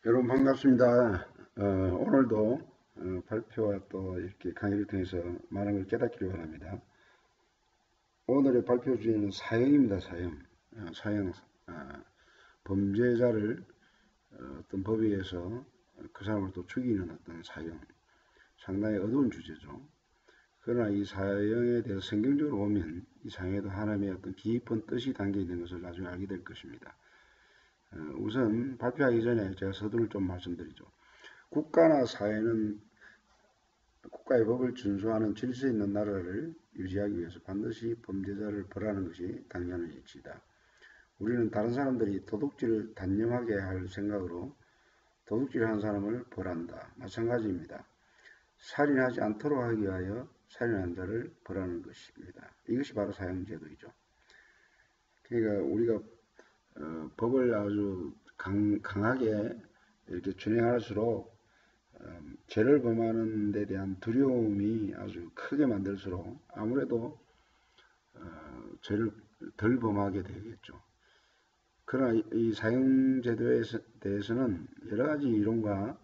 여러분 반갑습니다. 오늘도 발표와 또 이렇게 강의를 통해서 많은 걸 깨닫기를 바랍니다. 오늘의 발표 주제는 사형입니다. 사형. 사형. 범죄자를 어떤 법에 의해서 그 사람을 또 죽이는 어떤 사형. 상당히 어두운 주제죠. 그러나 이 사형에 대해서 성경적으로 보면 이 사형에도 하나님의 어떤 깊은 뜻이 담겨 있는 것을 나중에 알게 될 것입니다. 우선 발표하기 전에 제가 서두를 좀 말씀드리죠. 국가나 사회는 국가의 법을 준수하는 질서 있는 나라를 유지하기 위해서 반드시 범죄자를 벌하는 것이 당연한 이치다. 우리는 다른 사람들이 도둑질을 단념하게 할 생각으로 도둑질하는 사람을 벌한다. 마찬가지입니다. 살인하지 않도록 하기 위하여 살인한 자를 벌하는 것입니다. 이것이 바로 사형제도이죠. 그러니까 우리가 법을 아주 강하게 이렇게 준행할수록 죄를 범하는 데 대한 두려움이 아주 크게 만들수록 아무래도 죄를 덜 범하게 되겠죠. 그러나 이 사형제도에 대해서는 여러 가지 이론과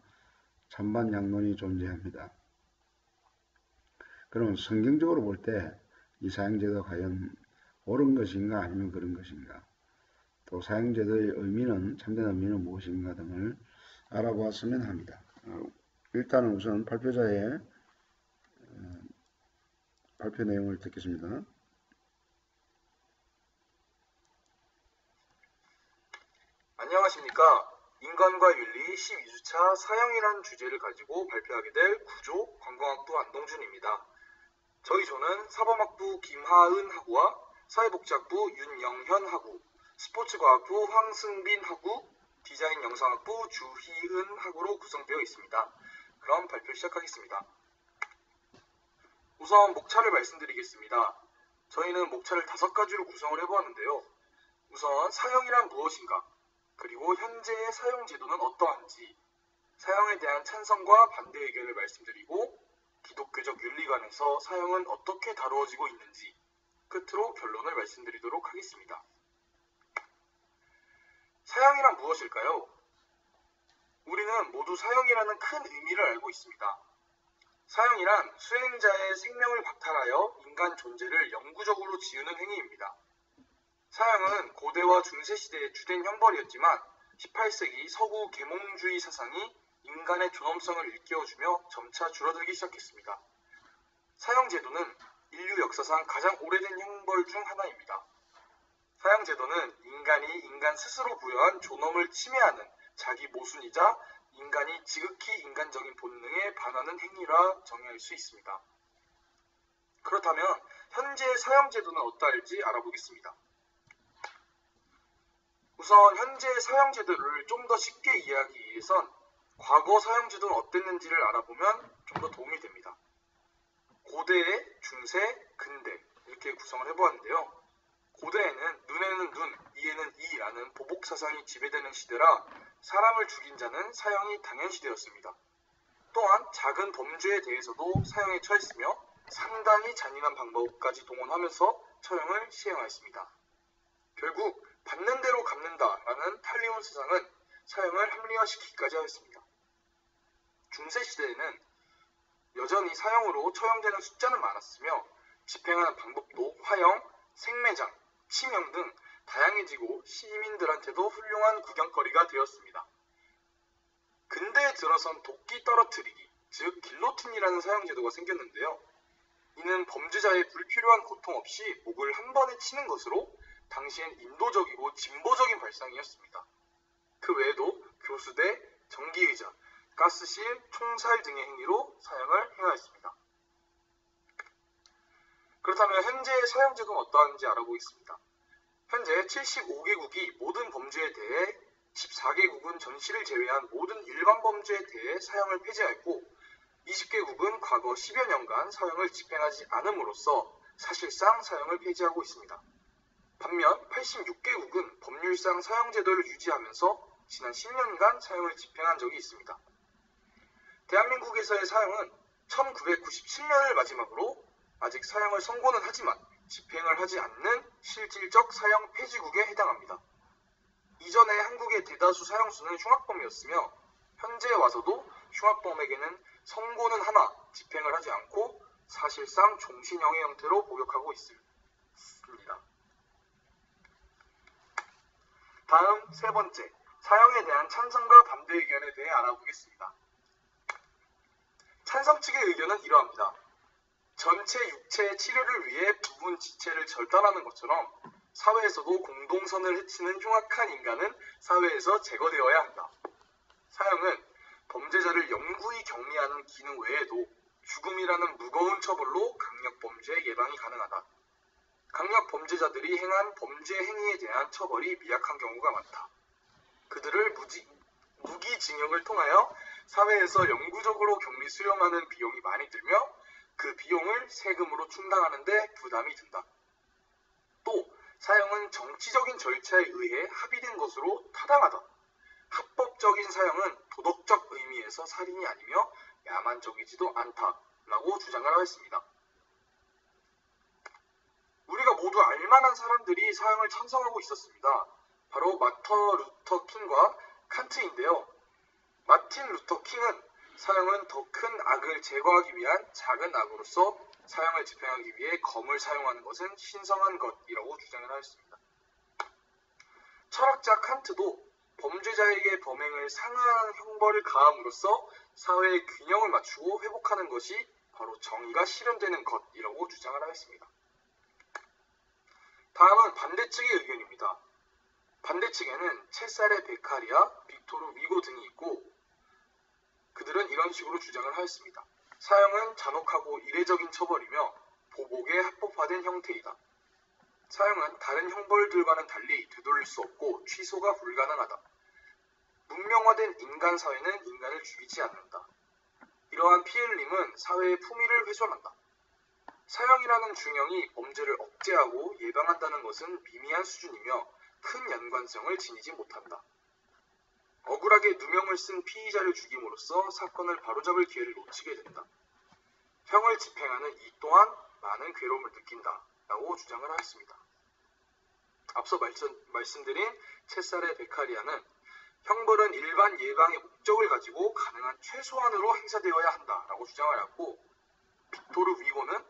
찬반양론이 존재합니다. 그럼 성경적으로 볼 때 이 사형제도가 과연 옳은 것인가 아니면 그런 것인가, 또 사형제도의 의미는, 참된 의미는 무엇인가 등을 알아보았으면 합니다. 일단은 우선 발표자의 발표 내용을 듣겠습니다. 안녕하십니까. 인간과 윤리 12주차 사형이라는 주제를 가지고 발표하게 될 구조 관광학부 안동준입니다. 저희 조는 사범학부 김하은 학우와 사회복지학부 윤영현 학우, 스포츠과학부 황승빈 학우, 디자인 영상학부 주희은 학우로 구성되어 있습니다. 그럼 발표 시작하겠습니다. 우선 목차를 말씀드리겠습니다. 저희는 목차를 5가지로 구성을 해보았는데요. 우선 사형이란 무엇인가, 그리고 현재의 사형 제도는 어떠한지, 사형에 대한 찬성과 반대 의견을 말씀드리고, 기독교적 윤리관에서 사형은 어떻게 다루어지고 있는지, 끝으로 결론을 말씀드리도록 하겠습니다. 사형이란 무엇일까요? 우리는 모두 사형이라는 큰 의미를 알고 있습니다. 사형이란 수행자의 생명을 박탈하여 인간 존재를 영구적으로 지우는 행위입니다. 사형은 고대와 중세시대의 주된 형벌이었지만 18세기 서구 계몽주의 사상이 인간의 존엄성을 일깨워주며 점차 줄어들기 시작했습니다. 사형제도는 인류 역사상 가장 오래된 형벌 중 하나입니다. 사형제도는 인간이 인간 스스로 부여한 존엄을 침해하는 자기 모순이자 인간이 지극히 인간적인 본능에 반하는 행위라 정의할 수 있습니다. 그렇다면 현재의 사형제도는 어떠할지 알아보겠습니다. 우선 현재의 사형제도를 좀 더 쉽게 이해하기 위해선 과거 사형제도는 어땠는지를 알아보면 좀 더 도움이 됩니다. 고대, 중세, 근대 이렇게 구성을 해보았는데요. 고대에는 눈에는 눈, 이에는 이라는 보복 사상이 지배되는 시대라 사람을 죽인 자는 사형이 당연시되었습니다. 또한 작은 범죄에 대해서도 사형에 처했으며 상당히 잔인한 방법까지 동원하면서 처형을 시행하였습니다. 결국 받는 대로 갚는다라는 탈리온 사상은 사형을 합리화시키기까지 하였습니다. 중세시대에는 여전히 사형으로 처형되는 숫자는 많았으며 집행하는 방법도 화형, 생매장, 치명 등 다양해지고 시민들한테도 훌륭한 구경거리가 되었습니다. 근대에 들어선 도끼 떨어뜨리기, 즉 길로틴이라는 사형제도가 생겼는데요. 이는 범죄자의 불필요한 고통 없이 목을 한 번에 치는 것으로 당시엔 인도적이고 진보적인 발상이었습니다. 그 외에도 교수대, 전기의자, 가스실, 총살 등의 행위로 사형을 행하였습니다. 그렇다면 현재의 사형제도는 어떠한지 알아보겠습니다. 현재 75개국이 모든 범죄에 대해 14개국은 전시를 제외한 모든 일반 범죄에 대해 사형을 폐지하였고 20개국은 과거 10여 년간 사형을 집행하지 않음으로써 사실상 사형을 폐지하고 있습니다. 반면 86개국은 법률상 사형제도를 유지하면서 지난 10년간 사형을 집행한 적이 있습니다. 대한민국에서의 사형은 1997년을 마지막으로 아직 사형을 선고는 하지만 집행을 하지 않는 실질적 사형 폐지국에 해당합니다. 이전에 한국의 대다수 사형수는 흉악범이었으며 현재에 와서도 흉악범에게는 선고는 하나 집행을 하지 않고 사실상 종신형의 형태로 복역하고 있습니다. 다음 세 번째, 사형에 대한 찬성과 반대 의견에 대해 알아보겠습니다. 찬성 측의 의견은 이러합니다. 전체 육체의 치료를 위해 부분 지체를 절단하는 것처럼 사회에서도 공동선을 해치는 흉악한 인간은 사회에서 제거되어야 한다. 사형은 범죄자를 영구히 격리하는 기능 외에도 죽음이라는 무거운 처벌로 강력범죄 예방이 가능하다. 강력범죄자들이 행한 범죄 행위에 대한 처벌이 미약한 경우가 많다. 그들을 무기징역을 통하여 사회에서 영구적으로 격리 수용하는 비용이 많이 들며 그 비용을 세금으로 충당하는 데 부담이 든다. 또 사형은 정치적인 절차에 의해 합의된 것으로 타당하다. 합법적인 사형은 도덕적 의미에서 살인이 아니며 야만적이지도 않다라고 주장을 하였습니다. 우리가 모두 알만한 사람들이 사형을 찬성하고 있었습니다. 바로 마틴 루터 킹과 칸트인데요. 마틴 루터 킹은 사형은 더 큰 악을 제거하기 위한 작은 악으로서 사형을 집행하기 위해 검을 사용하는 것은 신성한 것이라고 주장을 하였습니다. 철학자 칸트도 범죄자에게 범행을 상응하는 형벌을 가함으로써 사회의 균형을 맞추고 회복하는 것이 바로 정의가 실현되는 것이라고 주장을 하였습니다. 다음은 반대측의 의견입니다. 반대측에는 체사레 베카리아, 빅토르 위고 등이 있고 그들은 이런 식으로 주장을 하였습니다. 사형은 잔혹하고 이례적인 처벌이며 보복에 합법화된 형태이다. 사형은 다른 형벌들과는 달리 되돌릴 수 없고 취소가 불가능하다. 문명화된 인간 사회는 인간을 죽이지 않는다. 이러한 피 흘림은 사회의 품위를 훼손한다. 사형이라는 중형이 범죄를 억제하고 예방한다는 것은 미미한 수준이며 큰 연관성을 지니지 못한다. 억울하게 누명을 쓴 피의자를 죽임으로써 사건을 바로잡을 기회를 놓치게 된다. 형을 집행하는 이 또한 많은 괴로움을 느낀다 라고 주장을 하였습니다. 앞서 말씀드린 체사레 베카리아는 형벌은 일반 예방의 목적을 가지고 가능한 최소한으로 행사되어야 한다 라고 주장을 하였고 빅토르 위고는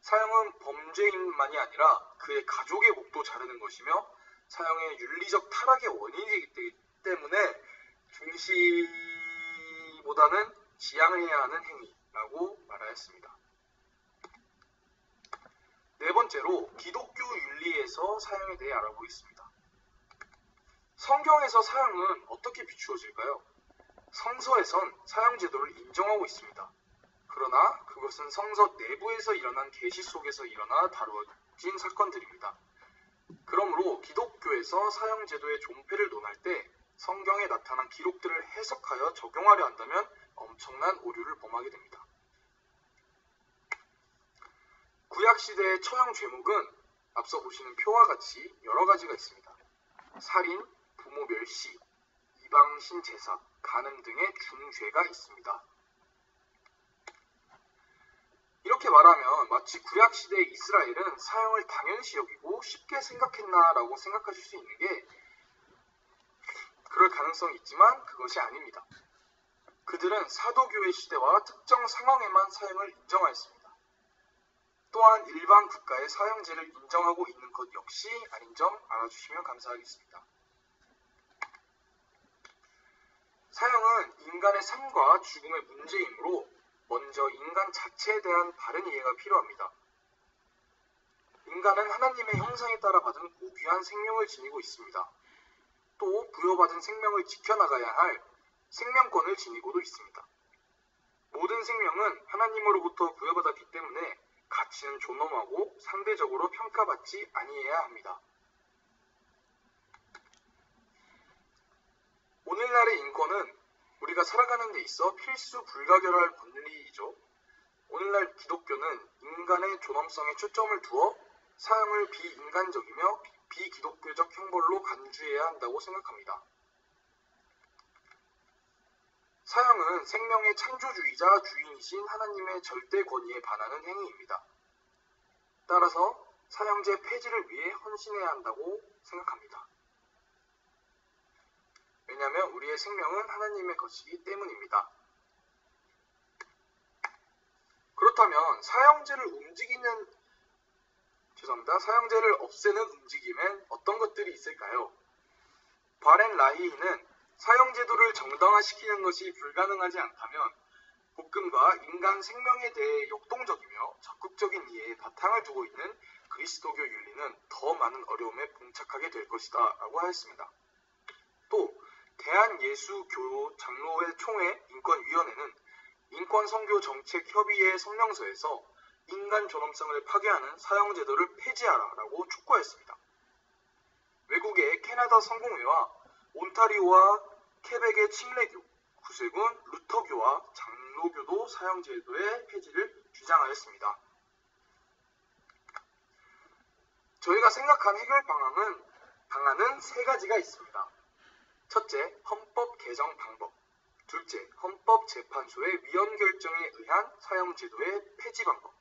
사형은 범죄인만이 아니라 그의 가족의 목도 자르는 것이며 사형의 윤리적 타락의 원인이기 때문에 중시보다는 지양해야 하는 행위라고 말하였습니다. 네 번째로 기독교 윤리에서 사형에 대해 알아보겠습니다. 성경에서 사형은 어떻게 비추어질까요? 성서에선 사형 제도를 인정하고 있습니다. 그러나 그것은 성서 내부에서 일어난 계시 속에서 일어나 다루어진 사건들입니다. 그러므로 기독교에서 사형 제도의 존폐를 논할 때 성경에 나타난 기록들을 해석하여 적용하려 한다면 엄청난 오류를 범하게 됩니다. 구약시대의 처형 죄목은 앞서 보시는 표와 같이 여러 가지가 있습니다. 살인, 부모 멸시, 이방신 제사, 간음 등의 중죄가 있습니다. 이렇게 말하면 마치 구약시대의 이스라엘은 사형을 당연시 여기고 쉽게 생각했나라고 생각하실 수 있는 게 그럴 가능성이 있지만 그것이 아닙니다. 그들은 사도교회 시대와 특정 상황에만 사형을 인정하였습니다. 또한 일반 국가의 사형제를 인정하고 있는 것 역시 아닌 점 알아주시면 감사하겠습니다. 사형은 인간의 삶과 죽음의 문제이므로 먼저 인간 자체에 대한 바른 이해가 필요합니다. 인간은 하나님의 형상에 따라 받은 고귀한 생명을 지니고 있습니다. 또 부여받은 생명을 지켜나가야 할 생명권을 지니고도 있습니다. 모든 생명은 하나님으로부터 부여받았기 때문에 가치는 존엄하고 상대적으로 평가받지 아니해야 합니다. 오늘날의 인권은 우리가 살아가는 데 있어 필수 불가결할 권리이죠. 오늘날 기독교는 인간의 존엄성에 초점을 두어 사형을 비인간적이며 비기독교적 형벌로 간주해야 한다고 생각합니다. 사형은 생명의 창조주이자 주인이신 하나님의 절대 권위에 반하는 행위입니다. 따라서 사형제 폐지를 위해 헌신해야 한다고 생각합니다. 왜냐하면 우리의 생명은 하나님의 것이기 때문입니다. 그렇다면 사형제를 없애는 움직임엔 어떤 것들이 있을까요? 바렌 라이히는 사형제도를 정당화시키는 것이 불가능하지 않다면 복음과 인간 생명에 대해 역동적이며 적극적인 이해에 바탕을 두고 있는 그리스도교 윤리는 더 많은 어려움에 봉착하게 될 것이다 라고 하였습니다. 또 대한예수교 장로회 총회 인권위원회는 인권선교정책협의회 성명서에서 인간 존엄성을 파괴하는 사형제도를 폐지하라 라고 촉구하였습니다. 외국의 캐나다 성공회와 온타리오와 케벡의 침례교, 구세군 루터교와 장로교도 사형제도의 폐지를 주장하였습니다. 저희가 생각한 해결 방안은 세 가지가 있습니다. 첫째, 헌법 개정 방법. 둘째, 헌법재판소의 위헌 결정에 의한 사형제도의 폐지 방법.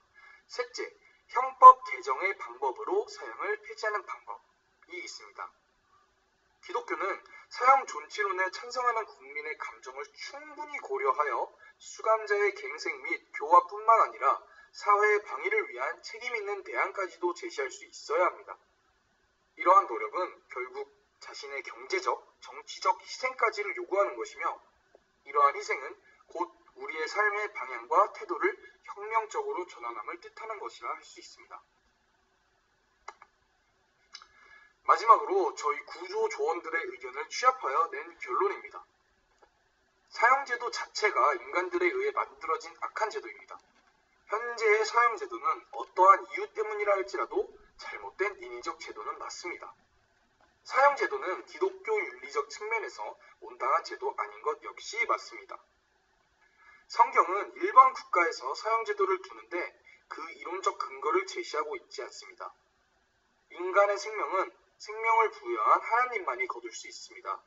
셋째, 형법 개정의 방법으로 사형을 폐지하는 방법이 있습니다. 기독교는 사형 존치론에 찬성하는 국민의 감정을 충분히 고려하여 수감자의 갱생 및 교화뿐만 아니라 사회의 방위를 위한 책임 있는 대안까지도 제시할 수 있어야 합니다. 이러한 노력은 결국 자신의 경제적, 정치적 희생까지를 요구하는 것이며 이러한 희생은 곧 우리의 삶의 방향과 태도를 혁명적으로 전환함을 뜻하는 것이라 할 수 있습니다. 마지막으로 저희 구조조원들의 의견을 취합하여 낸 결론입니다. 사형제도 자체가 인간들에 의해 만들어진 악한 제도입니다. 현재의 사형제도는 어떠한 이유 때문이라 할지라도 잘못된 인위적 제도는 맞습니다. 사형제도는 기독교 윤리적 측면에서 온당한 제도 아닌 것 역시 맞습니다. 성경은 일반 국가에서 사형제도를 두는데 그 이론적 근거를 제시하고 있지 않습니다. 인간의 생명은 생명을 부여한 하나님만이 거둘 수 있습니다.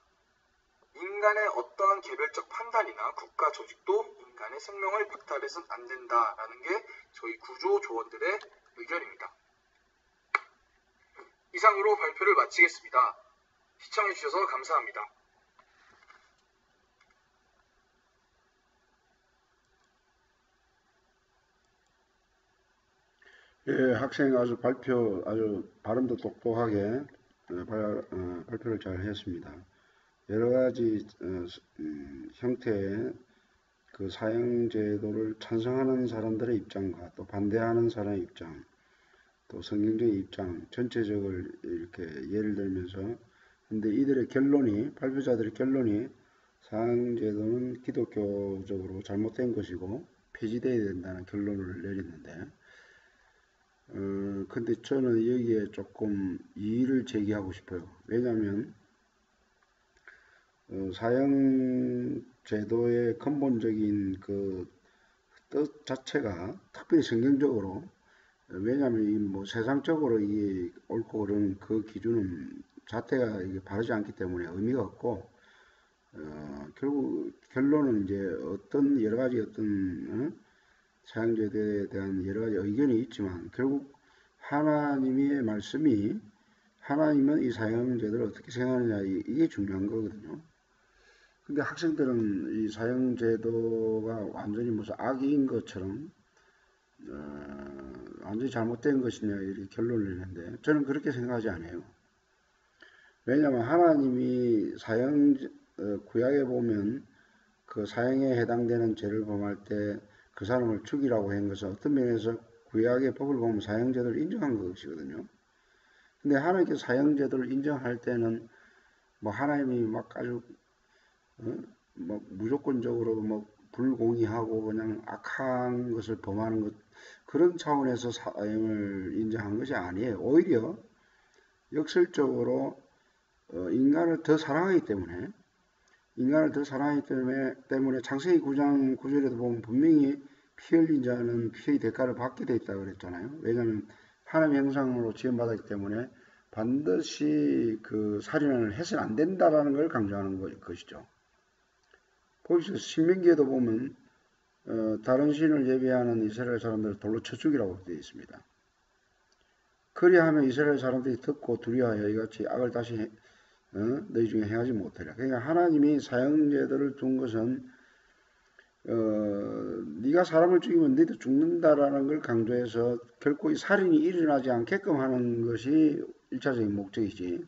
인간의 어떠한 개별적 판단이나 국가 조직도 인간의 생명을 박탈해서는 안 된다라는 게 저희 구조조원들의 의견입니다. 이상으로 발표를 마치겠습니다. 시청해주셔서 감사합니다. 예, 학생 아주 발음도 똑똑하게 발표를 잘 했습니다. 여러 가지 형태의 그 사형제도를 찬성하는 사람들의 입장과 또 반대하는 사람의 입장, 또 성경적인 입장, 전체적으로 이렇게 예를 들면서, 근데 이들의 발표자들의 결론이 사형제도는 기독교적으로 잘못된 것이고 폐지되어야 된다는 결론을 내렸는데, 근데 저는 여기에 조금 이의를 제기하고 싶어요. 왜냐하면 사형제도의 근본적인 그 뜻 자체가 특별히 성경적으로, 왜냐하면 뭐 세상적으로 이게 옳고 그른 그 기준은 자체가 이게 바르지 않기 때문에 의미가 없고, 결국 결론은 이제 어떤 여러 가지 사형제도에 대한 여러 가지 의견이 있지만 결국 하나님의 말씀이, 하나님은 이 사형제도를 어떻게 생각하느냐, 이게 중요한 거거든요. 근데 학생들은 이 사형제도가 완전히 무슨 악인 것처럼 완전히 잘못된 것이냐 이렇게 결론을 내는데 저는 그렇게 생각하지 않아요. 왜냐하면 하나님이 구약에 보면 그 사형에 해당되는 죄를 범할 때 그 사람을 죽이라고 한 것은 어떤 면에서 구약의 법을 보면 사형제도를 인정한 것이거든요. 근데 하나님께서 사형제도를 인정할 때는 뭐 하나님이 막 아주 뭐 무조건적으로 뭐 불공의하고 그냥 악한 것을 범하는 것, 그런 차원에서 사형을 인정한 것이 아니에요. 오히려 역설적으로 인간을 더 사랑하기 때문에 창세기 9장 9절에도 보면 분명히 피 흘린 자는 피의 대가를 받게 돼 있다고 그랬잖아요. 왜냐하면 하나님의 형상으로 지음받았기 때문에 반드시 그 살인을 해서는 안 된다라는 걸 강조하는 것이죠. 거기서 신명기에도 보면 다른 신을 예배하는 이스라엘 사람들을 돌로 쳐 죽이라고 되어 있습니다. 그리하면 이스라엘 사람들이 듣고 두려워하여 이같이 악을 다시 너희 중에 행하지 못하리라. 그러니까 하나님이 사형제도를 둔 것은 네가 사람을 죽이면 너희도 죽는다라는 걸 강조해서 결코 이 살인이 일어나지 않게끔 하는 것이 1차적인 목적이지.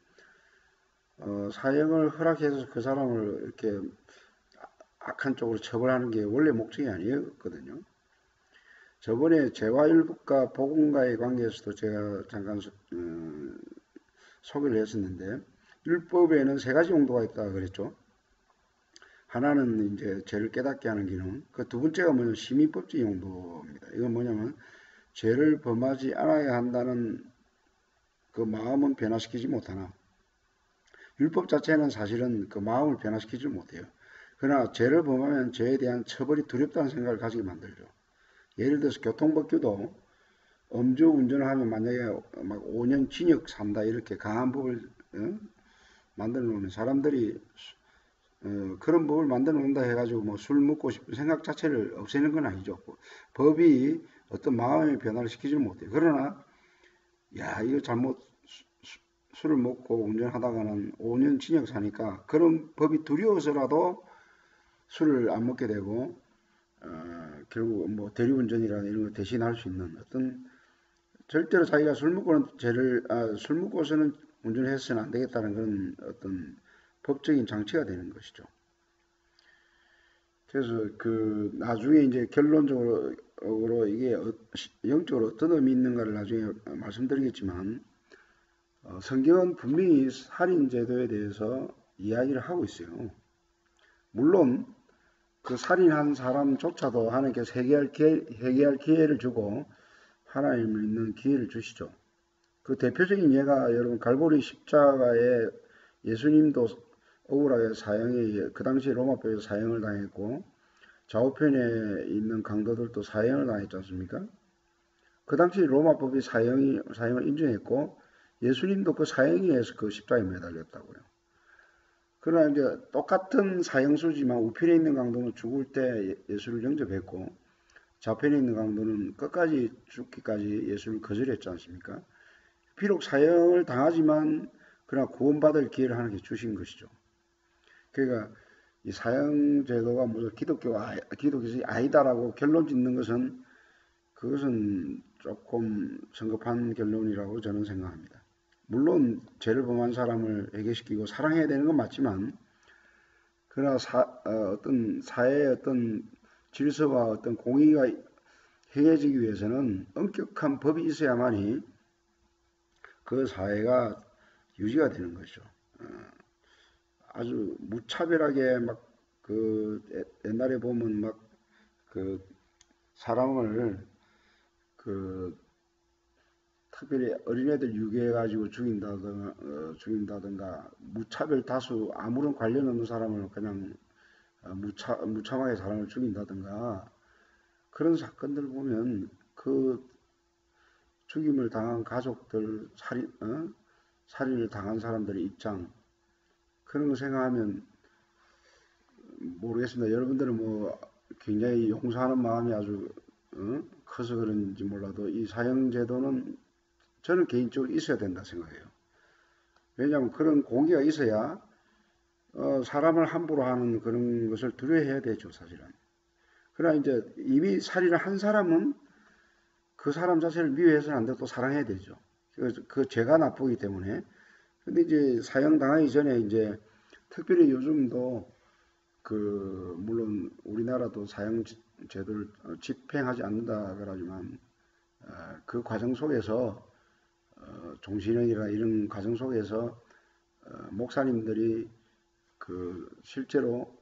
사형을 허락해서 그 사람을 이렇게 악한 쪽으로 처벌하는 게 원래 목적이 아니었거든요. 저번에 재화율법과 복음과의 관계에서도 제가 잠깐 소개를 했었는데, 율법에는 세 가지 용도가 있다고 그랬죠. 하나는 이제 죄를 깨닫게 하는 기능, 그 두 번째가 뭐냐면 시민법적 용도입니다. 이건 뭐냐면 죄를 범하지 않아야 한다는 그 마음은 변화시키지 못하나, 율법 자체는 사실은 그 마음을 변화시키지 못해요. 그러나 죄를 범하면 죄에 대한 처벌이 두렵다는 생각을 가지게 만들죠. 예를 들어서 교통법규도 음주 운전을 하면 만약에 막 5년 징역 산다 이렇게 강한 법을 만들어 놓으면 사람들이 그런 법을 만들어 놓는다 해가지고 뭐 술 먹고 싶은 생각 자체를 없애는 건 아니죠. 법이 어떤 마음의 변화를 시키지 못해요. 그러나 야 이거 잘못 술을 먹고 운전하다가는 5년 징역 사니까 그런 법이 두려워서라도 술을 안 먹게 되고 결국 뭐 대리운전이라는 이런 걸 대신할 수 있는 어떤 절대로 자기가 술 먹고서는 운전해서는 안 되겠다는 그런 어떤 법적인 장치가 되는 것이죠. 그래서 그 나중에 이제 결론적으로 이게 영적으로 어떤 의미 있는가를 나중에 말씀드리겠지만 성경은 분명히 살인 제도에 대해서 이야기를 하고 있어요. 물론 그 살인한 사람조차도 하나님께서 회개할 기회를 주고 하나님을 믿는 기회를 주시죠. 그 대표적인 예가 여러분 갈보리 십자가에 예수님도 억울하게 그 당시 로마법에서 사형을 당했고 좌우편에 있는 강도들도 사형을 당했지 않습니까? 그 당시 로마법이 사형을 인정했고 예수님도 그 사형에 의해서 그 십자가에 매달렸다고요. 그러나 이제 똑같은 사형수지만 우편에 있는 강도는 죽을 때 예수를 영접했고 좌편에 있는 강도는 끝까지 죽기까지 예수를 거절했지 않습니까? 비록 사형을 당하지만 그러나 구원받을 기회를 하나님께 주신 것이죠. 그러니까 이 사형 제도가 무슨 기독교적이 아니다라고 결론 짓는 것은 그것은 조금 성급한 결론이라고 저는 생각합니다. 물론 죄를 범한 사람을 회개시키고 사랑해야 되는 건 맞지만 그러나 어떤 사회의 어떤 질서와 어떤 공의가 행해지기 위해서는 엄격한 법이 있어야만이 그 사회가 유지가 되는 것이죠. 아주 무차별하게 막 그 옛날에 보면 막 그 사람을 그 특별히 어린애들 유괴해가지고 죽인다든가 무차별 다수 아무런 관련 없는 사람을 그냥 무참하게 사람을 죽인다든가 그런 사건들 보면 그 죽임을 당한 가족들 살인을 당한 사람들의 입장 그런 거 생각하면 모르겠습니다. 여러분들은 뭐 굉장히 용서하는 마음이 아주 커서 그런지 몰라도 이 사형제도는 저는 개인적으로 있어야 된다 생각해요. 왜냐하면 그런 공기가 있어야 사람을 함부로 하는 그런 것을 두려워해야 되죠, 사실은. 그러나 이제 이미 살인을 한 사람은 그 사람 자체를 미워해서는 안 되고 또 사랑해야 되죠. 그 죄가 나쁘기 때문에. 근데 이제 사형 당하기 전에 이제 특별히 요즘도 물론 우리나라도 사형 제도를 집행하지 않는다 그러지만 그 과정 속에서 종신형이나 이런 과정 속에서 목사님들이 실제로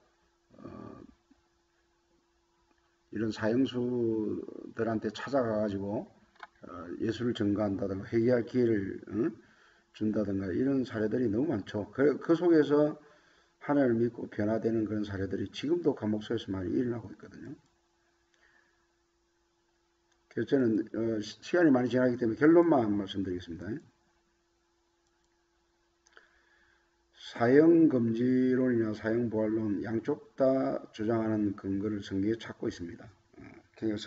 이런 사형수들한테 찾아가가지고 예수를 전가한다든가 회개할 기회를 준다든가 이런 사례들이 너무 많죠. 그 속에서 하나님을 믿고 변화되는 그런 사례들이 지금도 감옥소에서 많이 일어나고 있거든요. 그래서 저는 시간이 많이 지나기 때문에 결론만 말씀드리겠습니다. 사형금지론이나 사형부활론 양쪽 다 주장하는 근거를 성경에 찾고 있습니다. 그러니까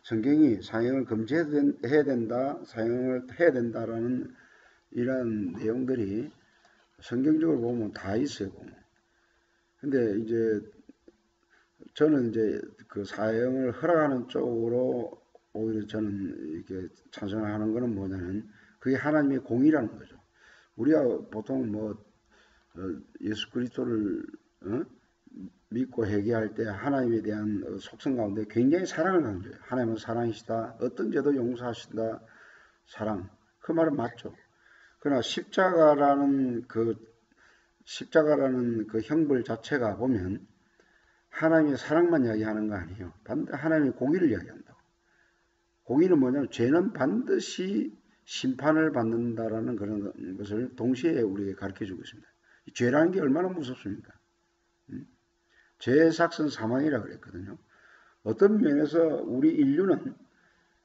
성경이 사형을 금지해야 된다, 사형을 해야 된다라는 이런 내용들이 성경적으로 보면 다 있어요. 보면. 근데 이제 저는 이제 그 사형을 허락하는 쪽으로 오히려 저는 이렇게 찬성하는 거는 뭐냐면 그게 하나님의 공의라는 거죠. 우리가 보통 뭐 예수 그리스도를 믿고 회개할 때 하나님에 대한 속성 가운데 굉장히 사랑을 강조해요. 하나님은 사랑이시다. 어떤 죄도 용서하신다. 사랑. 그 말은 맞죠. 그러나 십자가라는 그 형벌 자체가 보면 하나님의 사랑만 이야기하는 거 아니에요. 하나님의 공의를 이야기한다고. 공의는 뭐냐면 죄는 반드시 심판을 받는다라는 그런 것을 동시에 우리에게 가르쳐 주고 있습니다. 죄라는 게 얼마나 무섭습니까? 죄의 삭은 사망이라 그랬거든요. 어떤 면에서 우리 인류는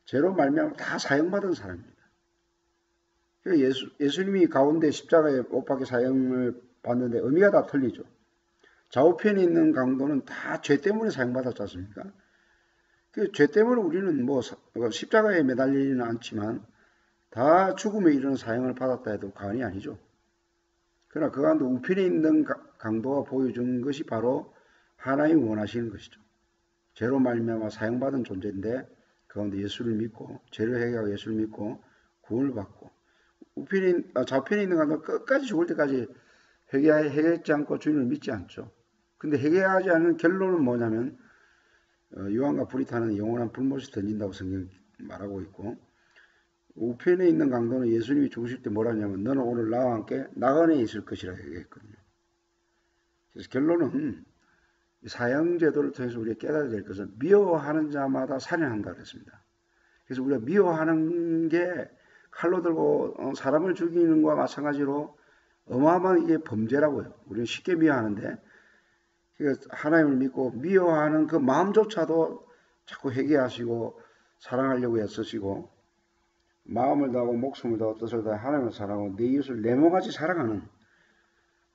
죄로 말미암아 다 사형받은 사람입니다. 예수님이 가운데 십자가에 못 박혀 사형을 받는데 의미가 다 틀리죠. 좌우편에 있는 강도는 다 죄 때문에 사형받았지 않습니까? 그 죄 때문에 우리는 뭐 십자가에 매달리지는 않지만 다 죽음에 이르는 사형을 받았다 해도 과언이 아니죠. 그러나 그 가운데 우편에 있는 강도가 보여준 것이 바로 하나님이 원하시는 것이죠. 죄로 말미암아 사형받은 존재인데 그 가운데 예수를 믿고 죄를 해결하고 예수를 믿고 구원을 받고 좌편에 있는 강도는 끝까지 죽을 때까지 회개하지 않고 주님을 믿지 않죠. 근데 회개하지 않은 결론은 뭐냐면 유황과 불이 타는 영원한 불못이 던진다고 성경 말하고 있고 우편에 있는 강도는 예수님이 죽으실 때 뭐라 하냐면 너는 오늘 나와 함께 나그네에 있을 것이라 얘기했거든요. 그래서 결론은 사형제도를 통해서 우리가 깨달아야 될 것은 미워하는 자마다 살인한다 그랬습니다. 그래서 우리가 미워하는 게 칼로 들고 사람을 죽이는 것과 마찬가지로 어마어마한 이게 범죄라고요. 우리는 쉽게 미워하는데 하나님을 믿고 미워하는 그 마음조차도 자꾸 회개하시고 사랑하려고 애쓰시고 마음을 다하고 목숨을 다하고 뜻을 다해 하나님을 사랑하고 내 이웃을 내 몸같이 사랑하는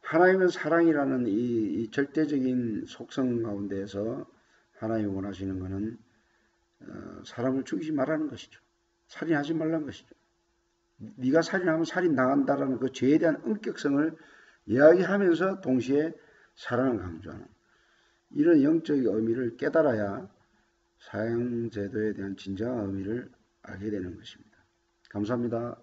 하나님은 사랑이라는 이 절대적인 속성 가운데에서 하나님이 원하시는 것은 사람을 죽이지 말라는 것이죠. 살인하지 말라는 것이죠. 네가 살인하면 살인당한다라는 그 죄에 대한 엄격성을 이야기하면서 동시에 사랑을 강조하는 이런 영적인 의미를 깨달아야 사형제도에 대한 진정한 의미를 알게 되는 것입니다. 감사합니다.